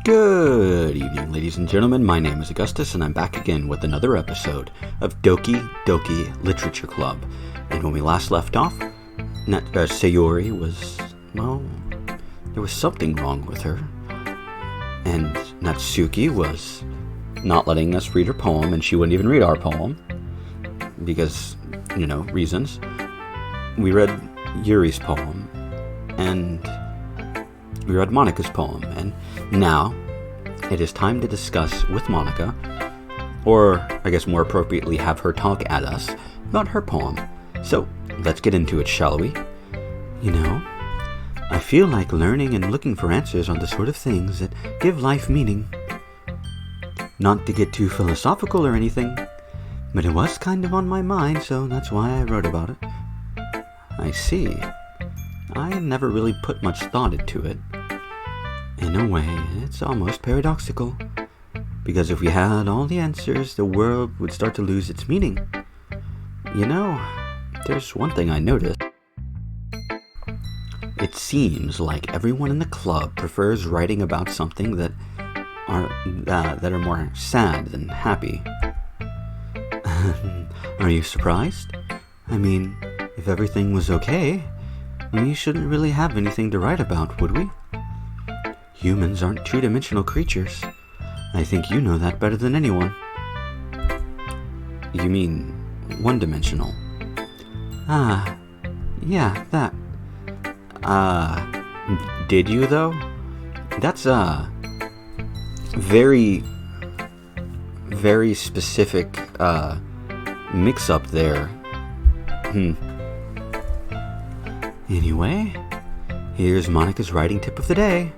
Good evening, ladies and gentlemen. My name is Augustus, and I'm back again with another episode of Doki Doki Literature Club. And when we last left off, Sayori was, well, there was something wrong with her. And Natsuki was not letting us read her poem, and she wouldn't even read our poem. Because, reasons. We read Yuri's poem, and we read Monika's poem, and now it is time to discuss with Monika, or I guess more appropriately have her talk at us about her poem. So let's get into it, shall we? I feel like learning and looking for answers on the sort of things that give life meaning. Not to get too philosophical or anything, but it was kind of on my mind, so that's why I wrote about it. I see. I never really put much thought into it. In a way, it's almost paradoxical, because if we had all the answers, the world would start to lose its meaning. There's one thing I noticed. It seems like everyone in the club prefers writing about something that are more sad than happy. Are you surprised? I mean, if everything was okay, we shouldn't really have anything to write about, would we? Humans aren't two-dimensional creatures. I think you know that better than anyone. You mean one-dimensional? Yeah, that. Did you though? That's very, very specific, mix-up there. Anyway, here's Monika's writing tip of the day.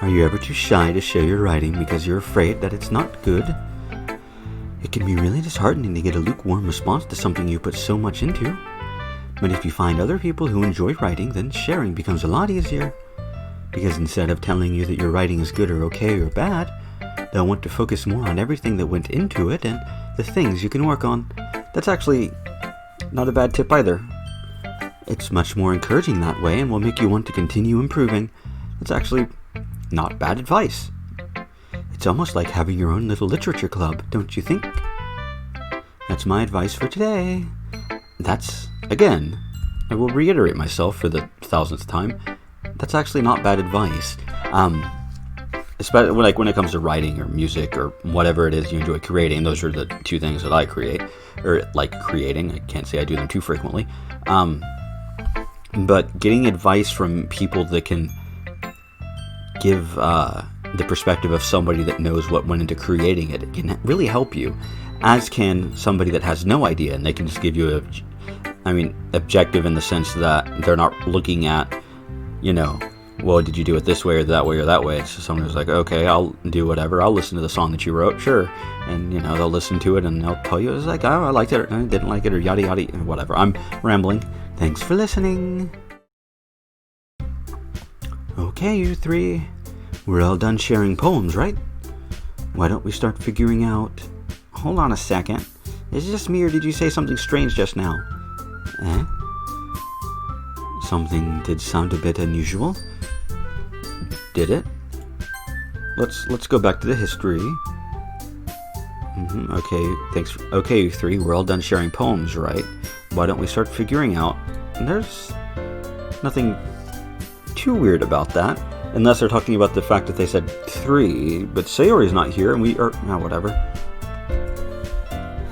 Are you ever too shy to share your writing because you're afraid that it's not good? It can be really disheartening to get a lukewarm response to something you put so much into. But if you find other people who enjoy writing, then sharing becomes a lot easier. Because instead of telling you that your writing is good or okay or bad, they'll want to focus more on everything that went into it and the things you can work on. That's actually not a bad tip either. It's much more encouraging that way and will make you want to continue improving. It's actually not bad advice. It's almost like having your own little literature club, don't you think? That's my advice for today. That's, again, I will reiterate myself for the 1000th time, that's actually not bad advice. Especially when it comes to writing or music or whatever it is you enjoy creating. Those are the two things that I create, or like creating. I can't say I do them too frequently. But getting advice from people that can give the perspective of somebody that knows what went into creating it can really help you, as can somebody that has no idea, and they can just give you objective in the sense that they're not looking at, well, did you do it this way or that way or that way? It's just someone who's like, okay, I'll do whatever. I'll listen to the song that you wrote, sure. And, they'll listen to it and they'll tell you, it's like, oh, I liked it or I didn't like it or yada yada, whatever. I'm rambling. Thanks for listening. Okay, you three. We're all done sharing poems, right? Why don't we start figuring out... Hold on a second. Is it just me or did you say something strange just now? Something did sound a bit unusual. Did it? Let's go back to the history. Okay, thanks. Okay, you three, we're all done sharing poems, right? Why don't we start figuring out... There's nothing too weird about that. Unless they're talking about the fact that they said 3, but Sayori's not here, and we are... whatever.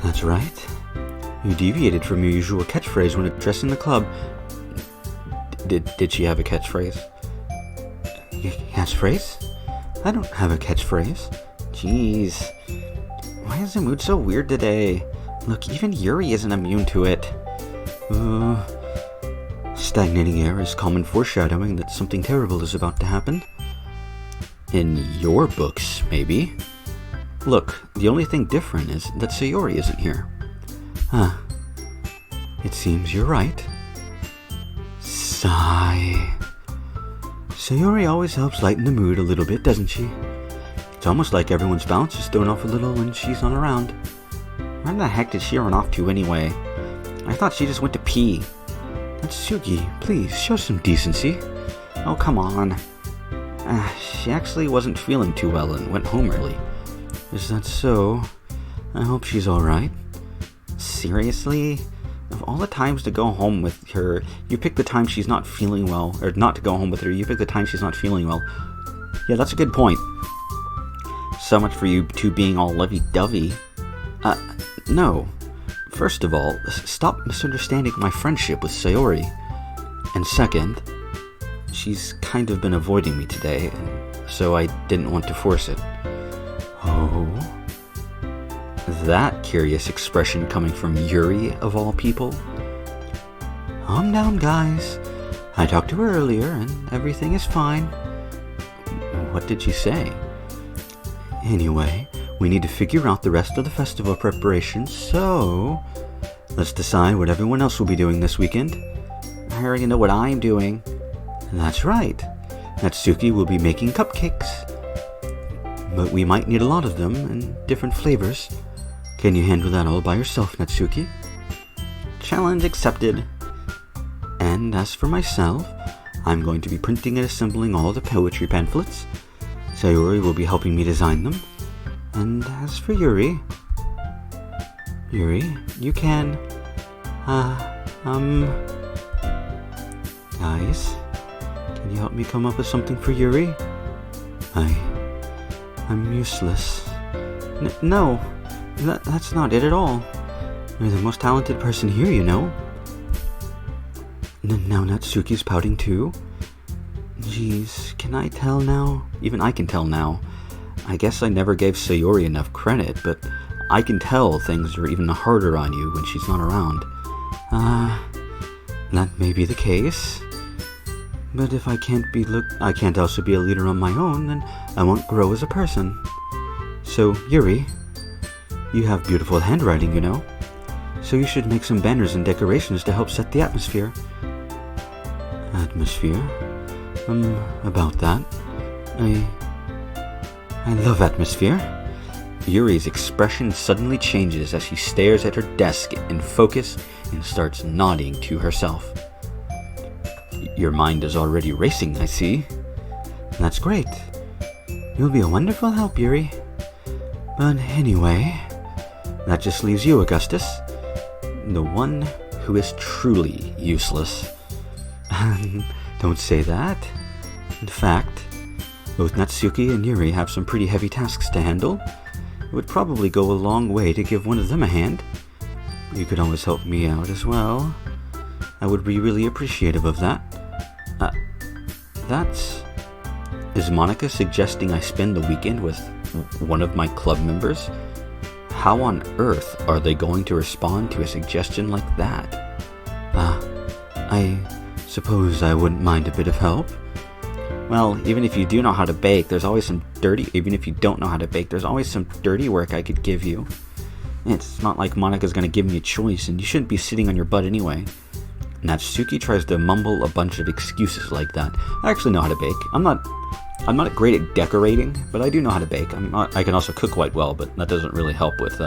That's right. You deviated from your usual catchphrase when addressing the club. Did she have a catchphrase? Catchphrase? I don't have a catchphrase. Jeez. Why is the mood so weird today? Look, even Yuri isn't immune to it. Stagnating air is common foreshadowing that something terrible is about to happen. In your books, maybe. Look, the only thing different is that Sayori isn't here. It seems you're right. Sigh. Sayori always helps lighten the mood a little bit, doesn't she? It's almost like everyone's balance is thrown off a little when she's not around. Where the heck did she run off to anyway? I thought she just went to pee. Natsuki, please, show some decency. Oh, come on. She actually wasn't feeling too well and went home early. Is that so? I hope she's alright. Seriously? Of all the times to go home with her, you pick the time she's not feeling well, or not to go home with her, you pick the time she's not feeling well. Yeah, that's a good point. So much for you two being all lovey-dovey. No. First of all, stop misunderstanding my friendship with Sayori. And second, she's kind of been avoiding me today, so I didn't want to force it. Oh? That curious expression coming from Yuri, of all people? Calm down, guys. I talked to her earlier, and everything is fine. What did she say? Anyway, we need to figure out the rest of the festival preparations, so let's decide what everyone else will be doing this weekend. I already know what I'm doing. That's right. Natsuki will be making cupcakes. But we might need a lot of them in different flavors. Can you handle that all by yourself, Natsuki? Challenge accepted. And as for myself, I'm going to be printing and assembling all the poetry pamphlets. Sayori will be helping me design them. And as for Yuri, you can, guys, can you help me come up with something for Yuri? I'm useless. No, that's not it at all. You're the most talented person here, you know. Now Natsuki's pouting too? Jeez, can I tell now? Even I can tell now. I guess I never gave Sayori enough credit, but I can tell things are even harder on you when she's not around. That may be the case. But if I can't also be a leader on my own, then I won't grow as a person. So, Yuri, you have beautiful handwriting, you know. So you should make some banners and decorations to help set the atmosphere. Atmosphere? About that. I love atmosphere. Yuri's expression suddenly changes as she stares at her desk in focus and starts nodding to herself. Your mind is already racing, I see. That's great. You'll be a wonderful help, Yuri. But anyway, that just leaves you, Augustus. The one who is truly useless. Don't say that. In fact, both Natsuki and Yuri have some pretty heavy tasks to handle. It would probably go a long way to give one of them a hand. You could always help me out as well. I would be really appreciative of that. Is Monika suggesting I spend the weekend with one of my club members? How on earth are they going to respond to a suggestion like that? I suppose I wouldn't mind a bit of help. Well, even if you do know how to bake, even if you don't know how to bake, there's always some dirty work I could give you. It's not like Monika's going to give me a choice, and you shouldn't be sitting on your butt anyway. Natsuki tries to mumble a bunch of excuses like that. I actually know how to bake. I'm not great at decorating, but I do know how to bake. I can also cook quite well, but that doesn't really help with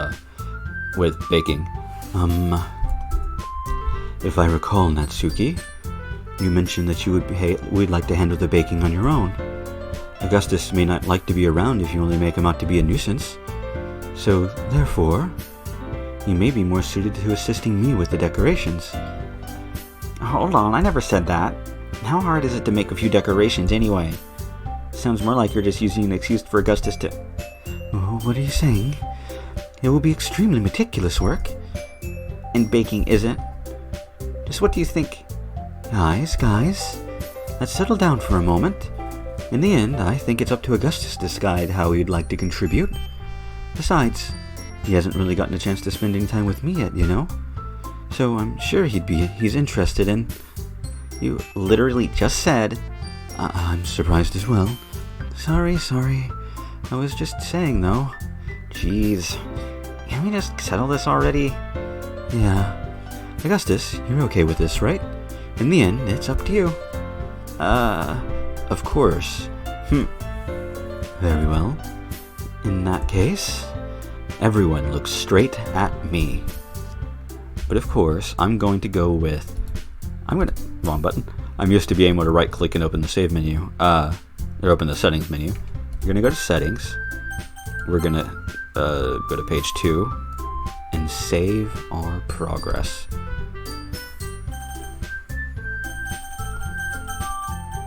baking. If I recall, Natsuki, you mentioned that you would like to handle the baking on your own. Augustus may not like to be around if you only make him out to be a nuisance. So, therefore, you may be more suited to assisting me with the decorations. Hold on, I never said that. How hard is it to make a few decorations anyway? Sounds more like you're just using an excuse for Augustus to... Oh, what are you saying? It will be extremely meticulous work. And baking isn't. Just what do you think? Guys, let's settle down for a moment. In the end, I think it's up to Augustus to decide how he'd like to contribute. Besides, he hasn't really gotten a chance to spend any time with me yet, you know? So I'm sure he's interested in... You literally just said... I'm surprised as well. Sorry. I was just saying, though. Jeez. Can we just settle this already? Yeah. Augustus, you're okay with this, right? In the end, it's up to you. Of course. Very well. In that case, everyone looks straight at me. But of course, I'm going to go with... wrong button. I'm used to being able to right-click and open the save menu. or open the settings menu. You're gonna go to settings. We're gonna go to page 2 and save our progress.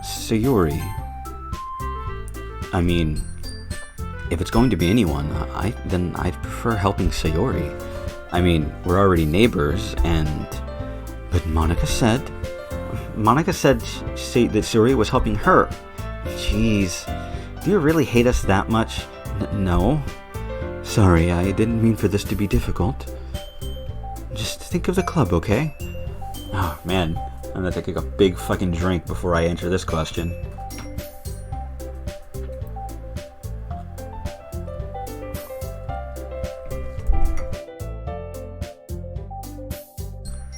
Sayori. I mean, if it's going to be anyone, then I'd prefer helping Sayori. I mean, we're already neighbors, but Monica said that Sayori was helping her. Jeez, do you really hate us that much? No. Sorry, I didn't mean for this to be difficult. Just think of the club, okay? Oh, man. I'm gonna take a big fucking drink before I answer this question.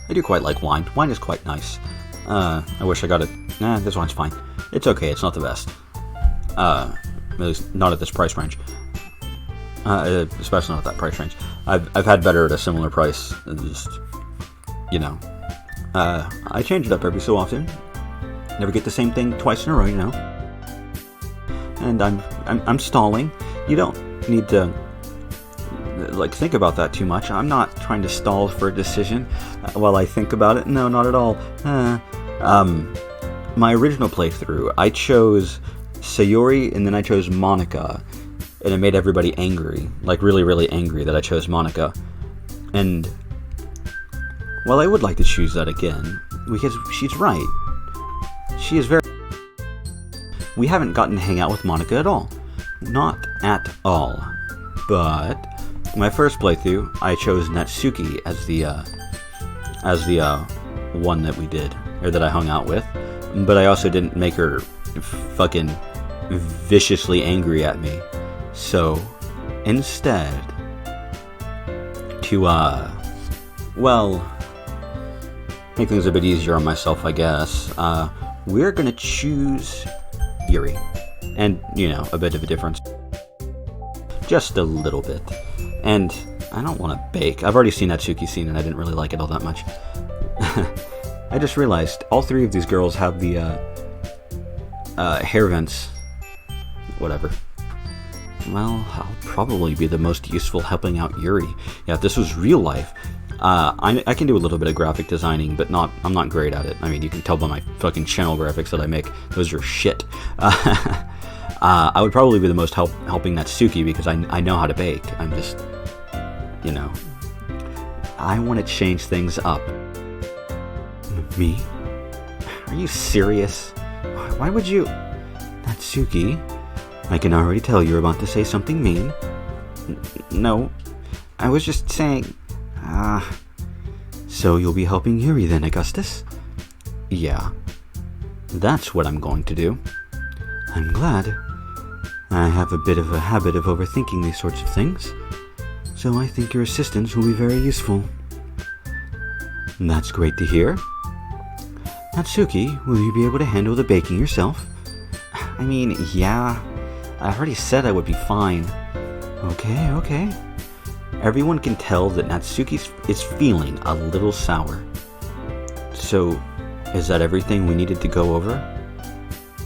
I do quite like wine. Wine is quite nice. I wish I got it. Nah, this wine's fine. It's okay, it's not the best. At least not at this price range. Especially not at that price range. I've had better at a similar price. Just, you know. I change it up every so often. Never get the same thing twice in a row, you know. And I'm stalling. You don't need to think about that too much. I'm not trying to stall for a decision while I think about it. No, not at all. My original playthrough, I chose Sayori and then I chose Monica, and it made everybody angry, like really, really angry that I chose Monica. And well, I would like to choose that again because she's right. She is very. We haven't gotten to hang out with Monica at all, not at all. But my first playthrough, I chose Natsuki as the one that we did, or that I hung out with. But I also didn't make her fucking viciously angry at me. So, instead, to, make things a bit easier on myself, I guess, we're gonna choose Yuri. And, you know, a bit of a difference. Just a little bit. And I don't want to bake. I've already seen Natsuki's scene and I didn't really like it all that much. I just realized all three of these girls have the hair vents. Whatever. Well, I'll probably be the most useful helping out Yuri. Yeah, if this was real life, I can do a little bit of graphic designing, but I'm not great at it. I mean, you can tell by my fucking channel graphics that I make. Those are shit. I would probably be the most helping Natsuki because I know how to bake. I'm just, you know, I want to change things up. Me? Are you serious? Why would you? Natsuki, I can already tell you're about to say something mean. No, I was just saying, so you'll be helping Yuri then, Augustus? Yeah, that's what I'm going to do. I'm glad. I have a bit of a habit of overthinking these sorts of things, so I think your assistance will be very useful. That's great to hear. Natsuki, will you be able to handle the baking yourself? I mean, yeah, I already said I would be fine. Okay. Everyone can tell that Natsuki is feeling a little sour. So, is that everything we needed to go over?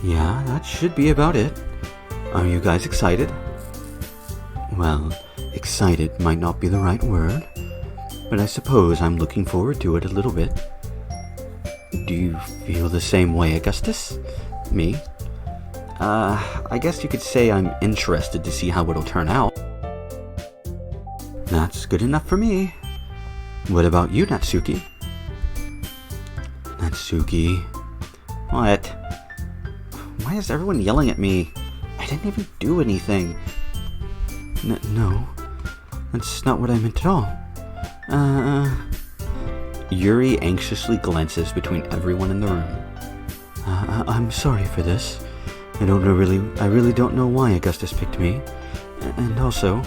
Yeah, that should be about it. Are you guys excited? Well, excited might not be the right word, but I suppose I'm looking forward to it a little bit. Do you feel the same way, Augustus? Me? I guess you could say I'm interested to see how it'll turn out. That's good enough for me. What about you, Natsuki? Natsuki? What? Why is everyone yelling at me? I didn't even do anything. No. That's not what I meant at all. Yuri anxiously glances between everyone in the room. I'm sorry for this. I really don't know why Augustus picked me. And also,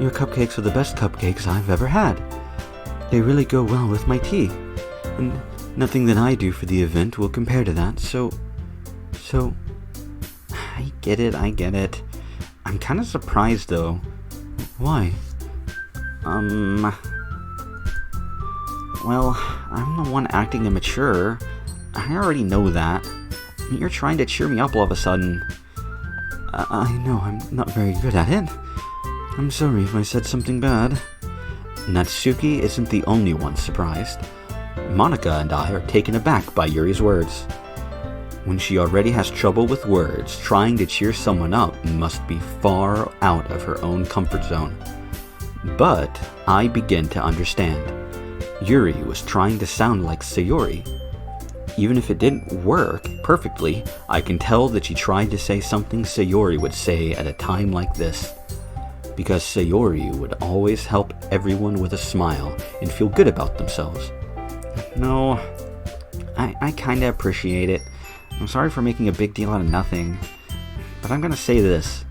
your cupcakes are the best cupcakes I've ever had. They really go well with my tea. And nothing that I do for the event will compare to that, so... I get it. I'm kind of surprised, though. Why? Well, I'm the one acting immature. I already know that. You're trying to cheer me up all of a sudden. I know I'm not very good at it. I'm sorry if I said something bad. Natsuki isn't the only one surprised. Monika and I are taken aback by Yuri's words. When she already has trouble with words, trying to cheer someone up must be far out of her own comfort zone. But I begin to understand. Yuri was trying to sound like Sayori. Even if it didn't work perfectly, I can tell that she tried to say something Sayori would say at a time like this. Because Sayori would always help everyone with a smile and feel good about themselves. No, I kinda appreciate it. I'm sorry for making a big deal out of nothing, but I'm gonna say this.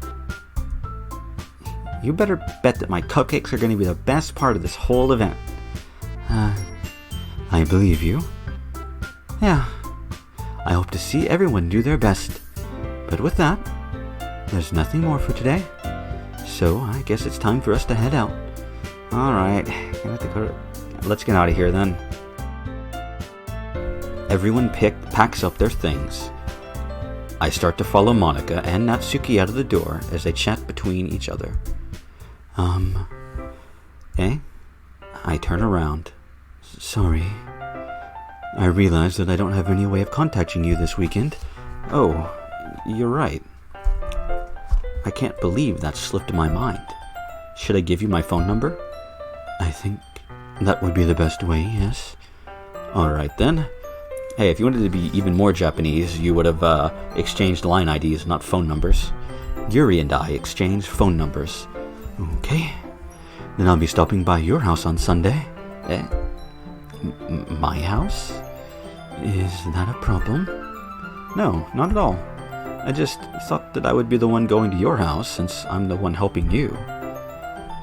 You better bet that my cupcakes are gonna be the best part of this whole event. I believe you. Yeah, I hope to see everyone do their best. But with that, there's nothing more for today. So I guess it's time for us to head out. Alright, let's get out of here then. Everyone packs up their things. I start to follow Monika and Natsuki out of the door as they chat between each other. Okay? I turn around. Sorry. I realize that I don't have any way of contacting you this weekend. Oh, you're right. I can't believe that slipped my mind. Should I give you my phone number? I think that would be the best way, yes. Alright then. Hey, if you wanted to be even more Japanese, you would have exchanged line IDs, not phone numbers. Yuri and I exchanged phone numbers. Okay. Then I'll be stopping by your house on Sunday. My house? Is that a problem? No, not at all. I just thought that I would be the one going to your house since I'm the one helping you.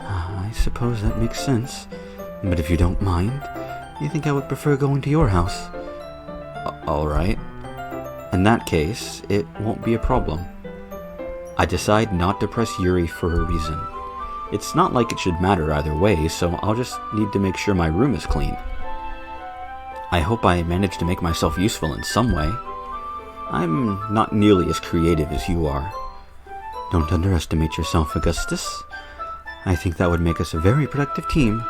I suppose that makes sense. But if you don't mind, you think I would prefer going to your house? Alright. In that case, it won't be a problem. I decide not to press Yuri for a reason. It's not like it should matter either way, so I'll just need to make sure my room is clean. I hope I manage to make myself useful in some way. I'm not nearly as creative as you are. Don't underestimate yourself, Augustus. I think that would make us a very productive team.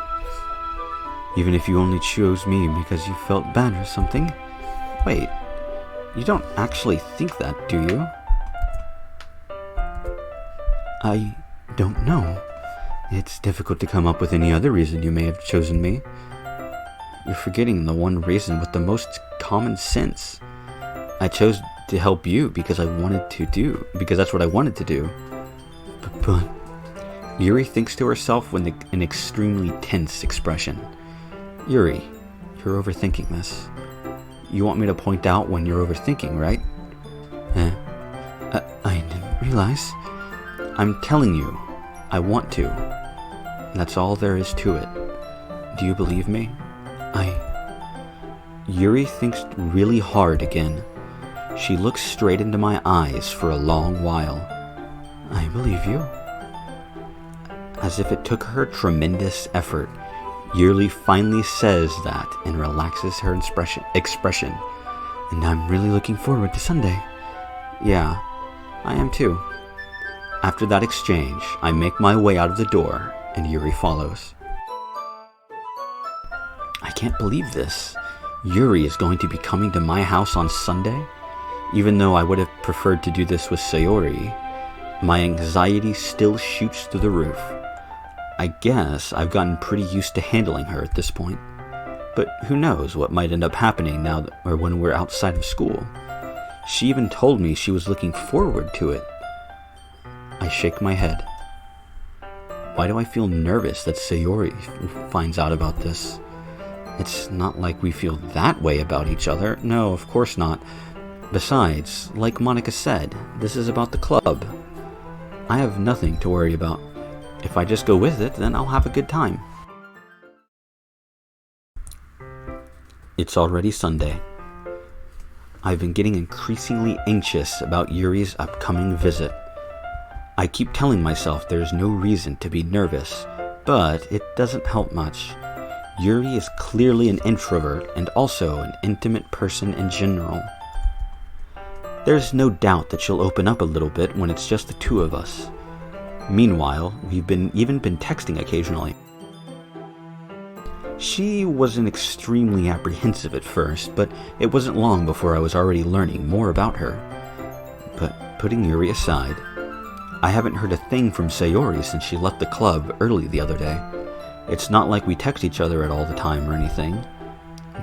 Even if you only chose me because you felt bad or something. Wait, you don't actually think that, do you? I don't know. It's difficult to come up with any other reason you may have chosen me. You're forgetting the one reason with the most common sense. I chose to help you because that's what I wanted to do. But Yuri thinks to herself with an extremely tense expression. Yuri, you're overthinking this. You want me to point out when you're overthinking, right? I didn't realize. I'm telling you, I want to. That's all there is to it. Do you believe me? Yuri thinks really hard again. She looks straight into my eyes for a long while. I believe you. As if it took her tremendous effort, Yuri finally says that and relaxes her expression. And I'm really looking forward to Sunday. Yeah, I am too. After that exchange, I make my way out of the door, and Yuri follows. I can't believe this. Yuri is going to be coming to my house on Sunday? Even though I would have preferred to do this with Sayori, my anxiety still shoots through the roof. I guess I've gotten pretty used to handling her at this point. But who knows what might end up happening now or when we're outside of school. She even told me she was looking forward to it. I shake my head. Why do I feel nervous that Sayori finds out about this? It's not like we feel that way about each other. No, of course not. Besides, like Monika said, this is about the club. I have nothing to worry about. If I just go with it, then I'll have a good time. It's already Sunday. I've been getting increasingly anxious about Yuri's upcoming visit. I keep telling myself there's no reason to be nervous, but it doesn't help much. Yuri is clearly an introvert and also an intimate person in general. There's no doubt that she'll open up a little bit when it's just the two of us. Meanwhile, we've even been texting occasionally. She wasn't extremely apprehensive at first, but it wasn't long before I was already learning more about her. But putting Yuri aside, I haven't heard a thing from Sayori since she left the club early the other day. It's not like we text each other at all the time or anything,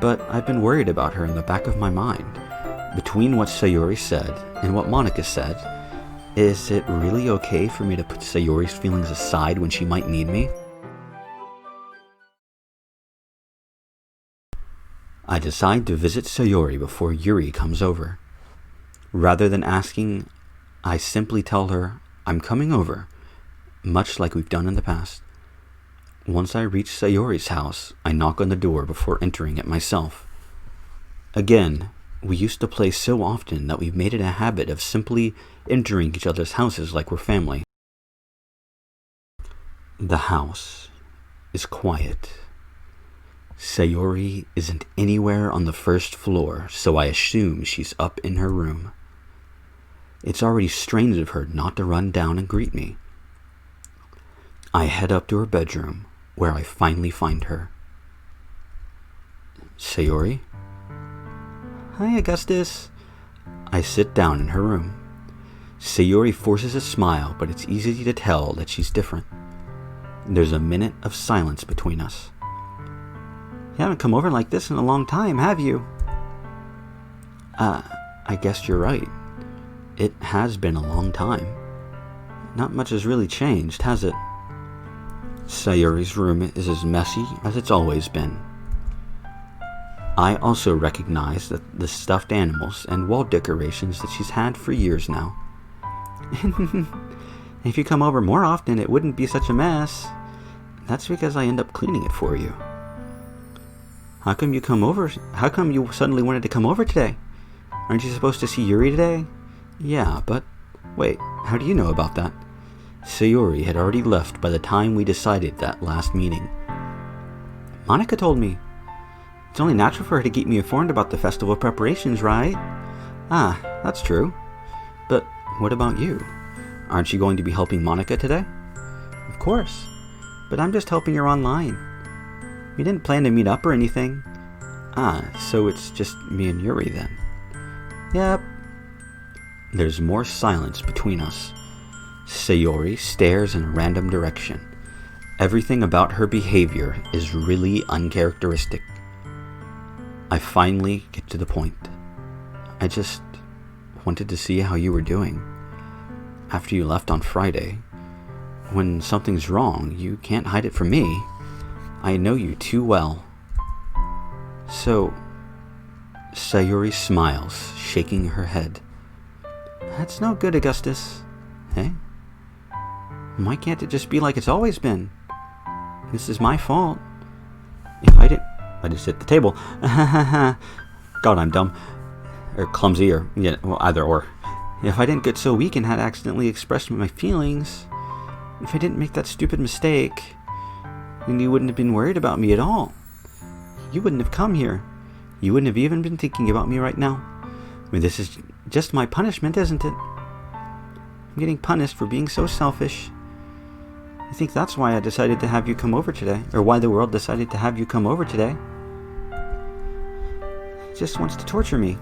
but I've been worried about her in the back of my mind. Between what Sayori said and what Monika said, is it really okay for me to put Sayori's feelings aside when she might need me? I decide to visit Sayori before Yuri comes over. Rather than asking, I simply tell her I'm coming over, much like we've done in the past. Once I reach Sayori's house, I knock on the door before entering it myself. Again, we used to play so often that we've made it a habit of simply entering each other's houses like we're family. The house is quiet. Sayori isn't anywhere on the first floor, so I assume she's up in her room. It's already strange of her not to run down and greet me. I head up to her bedroom, where I finally find her. Sayori? Hi, Augustus. I sit down in her room. Sayori forces a smile, but it's easy to tell that she's different. There's a minute of silence between us. You haven't come over like this in a long time, have you? I guess you're right. It has been a long time. Not much has really changed, has it? Sayori's room is as messy as it's always been. I also recognize the stuffed animals and wall decorations that she's had for years now. If you come over more often, it wouldn't be such a mess. That's because I end up cleaning it for you. How come you suddenly wanted to come over today? Aren't you supposed to see Yuri today? Yeah, but wait, how do you know about that? Sayori had already left by the time we decided that last meeting. Monika told me. It's only natural for her to keep me informed about the festival preparations, right? Ah, that's true. But what about you? Aren't you going to be helping Monika today? Of course, but I'm just helping her online. We didn't plan to meet up or anything. Ah, so it's just me and Yuri then. Yep. There's more silence between us. Sayori stares in a random direction. Everything about her behavior is really uncharacteristic. I finally get to the point. I just wanted to see how you were doing. After you left on Friday, when something's wrong, you can't hide it from me. I know you too well. So, Sayori smiles, shaking her head. That's no good, Augustus. Hey? Why can't it just be like it's always been? This is my fault. I just hit the table. God, I'm dumb. Or clumsy, or, yeah, well, either or. If I didn't get so weak and had accidentally expressed my feelings, if I didn't make that stupid mistake, then you wouldn't have been worried about me at all. You wouldn't have come here. You wouldn't have even been thinking about me right now. I mean, this is just my punishment, isn't it? I'm getting punished for being so selfish. I think that's why I decided to have you come over today, or why the world decided to have you come over today. It just wants to torture me.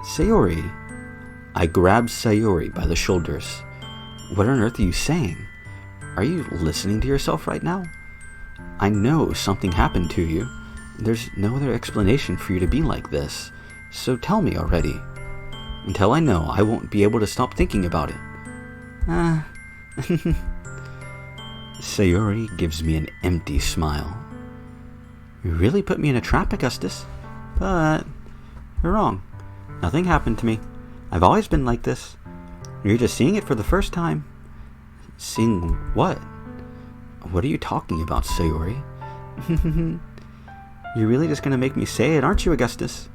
Sayori. I grab Sayori by the shoulders. What on earth are you saying? Are you listening to yourself right now? I know something happened to you. There's no other explanation for you to be like this. So tell me already. Until I know, I won't be able to stop thinking about it. Sayori gives me an empty smile. You really put me in a trap, Augustus. But you're wrong. Nothing happened to me. I've always been like this. You're just seeing it for the first time. Seeing what? What are you talking about, Sayori? You're really just going to make me say it, aren't you, Augustus?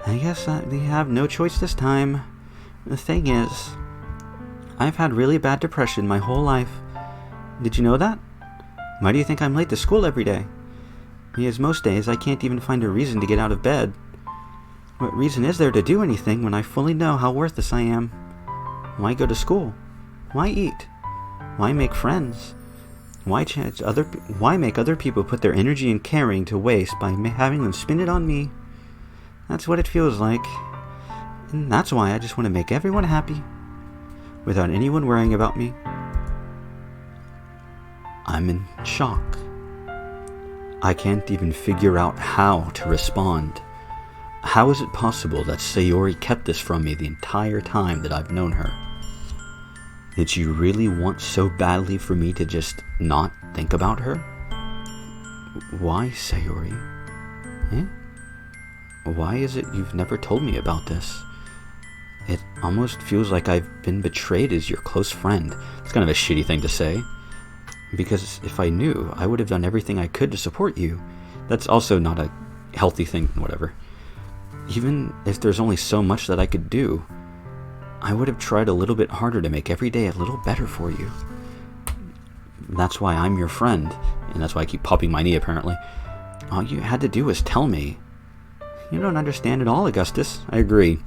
I guess we have no choice this time. The thing is, I've had really bad depression my whole life. Did you know that? Why do you think I'm late to school every day? Because most days I can't even find a reason to get out of bed. What reason is there to do anything when I fully know how worthless I am? Why go to school? Why eat? Why make friends? Why make other people put their energy and caring to waste by having them spend it on me? That's what it feels like. And that's why I just want to make everyone happy, without anyone worrying about me. I'm in shock. I can't even figure out how to respond. How is it possible that Sayori kept this from me the entire time that I've known her? Did she really want so badly for me to just not think about her? Why, Sayori? Why is it you've never told me about this? It almost feels like I've been betrayed as your close friend. It's kind of a shitty thing to say, because if I knew, I would have done everything I could to support you. That's also not a healthy thing, whatever. Even if there's only so much that I could do, I would have tried a little bit harder to make every day a little better for you. That's why I'm your friend, and that's why I keep popping my knee, apparently. All you had to do was tell me. You don't understand at all, Augustus. I agree.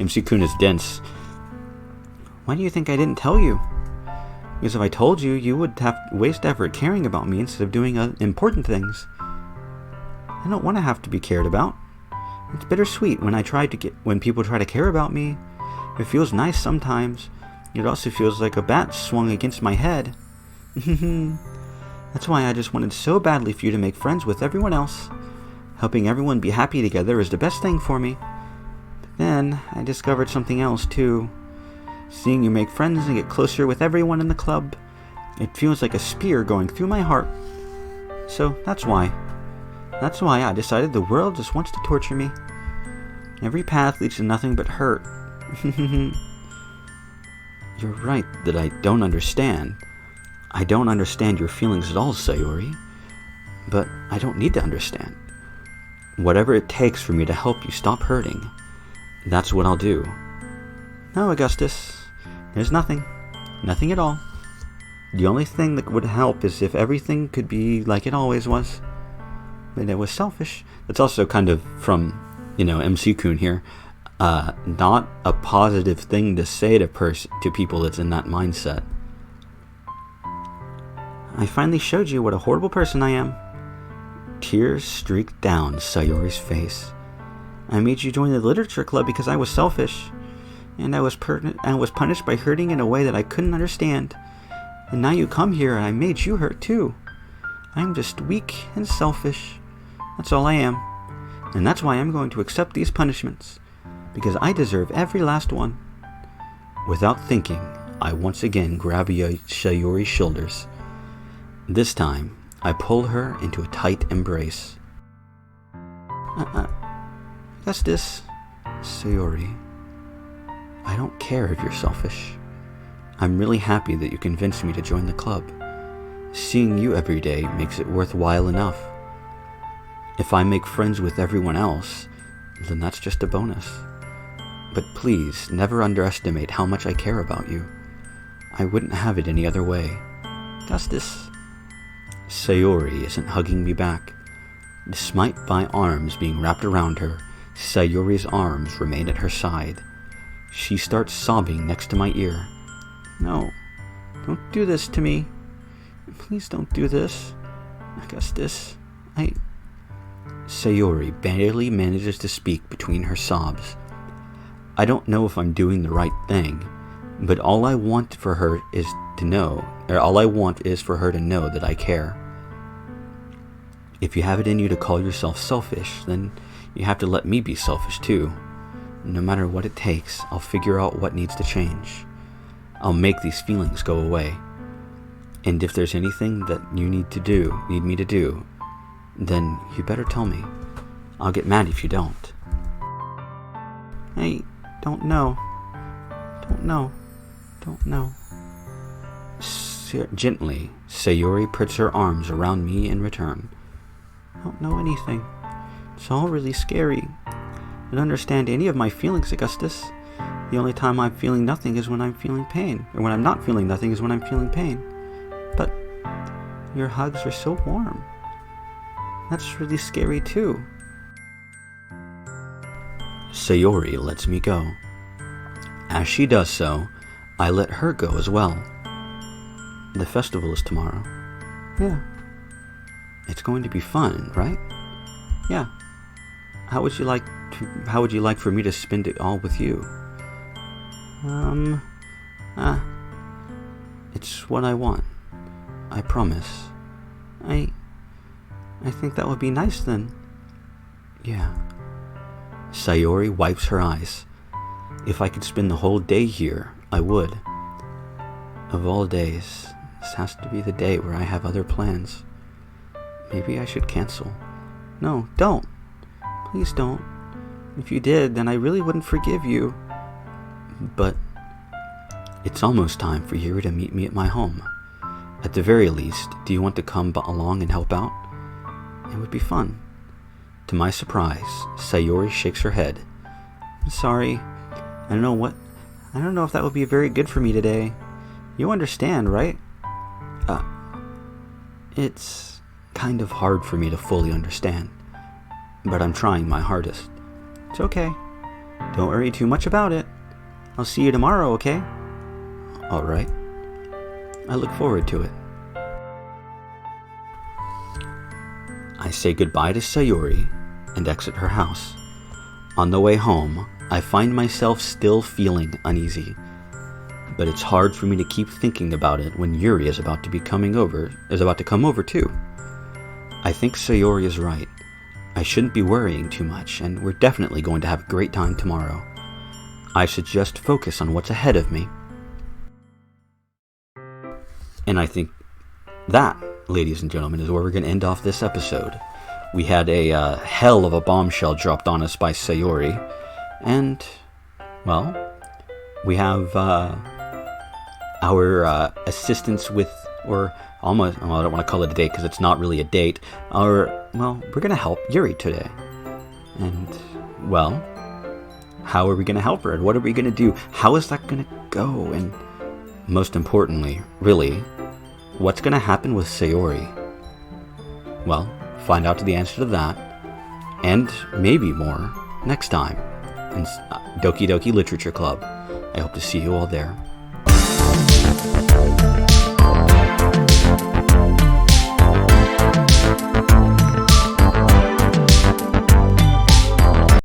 MC-kun is dense. Why do you think I didn't tell you? Because if I told you, you would have to waste effort caring about me instead of doing important things. I don't want to have to be cared about. It's bittersweet when people try to care about me. It feels nice sometimes. It also feels like a bat swung against my head. That's why I just wanted so badly for you to make friends with everyone else. Helping everyone be happy together is the best thing for me. But then I discovered something else too. Seeing you make friends and get closer with everyone in the club, it feels like a spear going through my heart. So that's why I decided the world just wants to torture me. Every path leads to nothing but hurt. You're right that I don't understand. I don't understand your feelings at all, Sayori. But I don't need to understand. Whatever it takes for me to help you stop hurting, that's what I'll do. No, Augustus, there's nothing. Nothing at all. The only thing that would help is if everything could be like it always was. But it was selfish. That's also kind of from, MC-kun here. Not a positive thing to say to people that's in that mindset. I finally showed you what a horrible person I am. Tears streaked down Sayori's face. I made you join the literature club because I was selfish. And I was punished by hurting in a way that I couldn't understand. And now you come here and I made you hurt too. I'm just weak and selfish. That's all I am. And that's why I'm going to accept these punishments. Because I deserve every last one. Without thinking, I once again grab Sayori's shoulders. This time, I pull her into a tight embrace. Augustus, Sayori, I don't care if you're selfish. I'm really happy that you convinced me to join the club. Seeing you every day makes it worthwhile enough. If I make friends with everyone else, then that's just a bonus. But please, never underestimate how much I care about you. I wouldn't have it any other way. Augustus. Sayori isn't hugging me back. Despite my arms being wrapped around her, Sayori's arms remain at her side. She starts sobbing next to my ear. No, don't do this to me. Please don't do this. Augustus, Sayori barely manages to speak between her sobs. I don't know if I'm doing the right thing, but all I want is for her to know that I care. If you have it in you to call yourself selfish, then you have to let me be selfish too. No matter what it takes, I'll figure out what needs to change. I'll make these feelings go away. And if there's anything that you need me to do, then you better tell me. I'll get mad if you don't. I don't know. Gently, Sayori puts her arms around me in return. I don't know anything. It's all really scary. I don't understand any of my feelings, Augustus. The only time I'm feeling nothing is when I'm feeling pain. Or when I'm not feeling nothing is when I'm feeling pain. But your hugs are so warm. That's really scary too. Sayori lets me go. As she does so, I let her go as well. The festival is tomorrow. Yeah. It's going to be fun, right? Yeah. How would you like for me to spend it all with you? It's what I want. I promise. I think that would be nice then. Yeah. Sayori wipes her eyes. If I could spend the whole day here, I would. Of all days, this has to be the day where I have other plans. Maybe I should cancel. No, don't. Please don't. If you did, then I really wouldn't forgive you. But it's almost time for Yuri to meet me at my home. At the very least, do you want to come along and help out? It would be fun. To my surprise, Sayori shakes her head. I'm sorry. I don't know if that would be very good for me today. You understand, right? It's kind of hard for me to fully understand, but I'm trying my hardest. It's okay. Don't worry too much about it. I'll see you tomorrow, okay? Alright. I look forward to it. I say goodbye to Sayori and exit her house. On the way home, I find myself still feeling uneasy, but it's hard for me to keep thinking about it when Yuri is about to come over too. I think Sayori is right. I shouldn't be worrying too much, and we're definitely going to have a great time tomorrow. I should just focus on what's ahead of me. And I think that, ladies and gentlemen, is where we're going to end off this episode. We had a hell of a bombshell dropped on us by Sayori, and, well, we have our assistance with, or almost, well, I don't want to call it a date because it's not really a date, we're going to help Yuri today. And, well, how are we going to help her? And what are we going to do? How is that going to go? And most importantly, really, what's going to happen with Sayori? Well, find out the answer to that, and maybe more, next time in Doki Doki Literature Club. I hope to see you all there.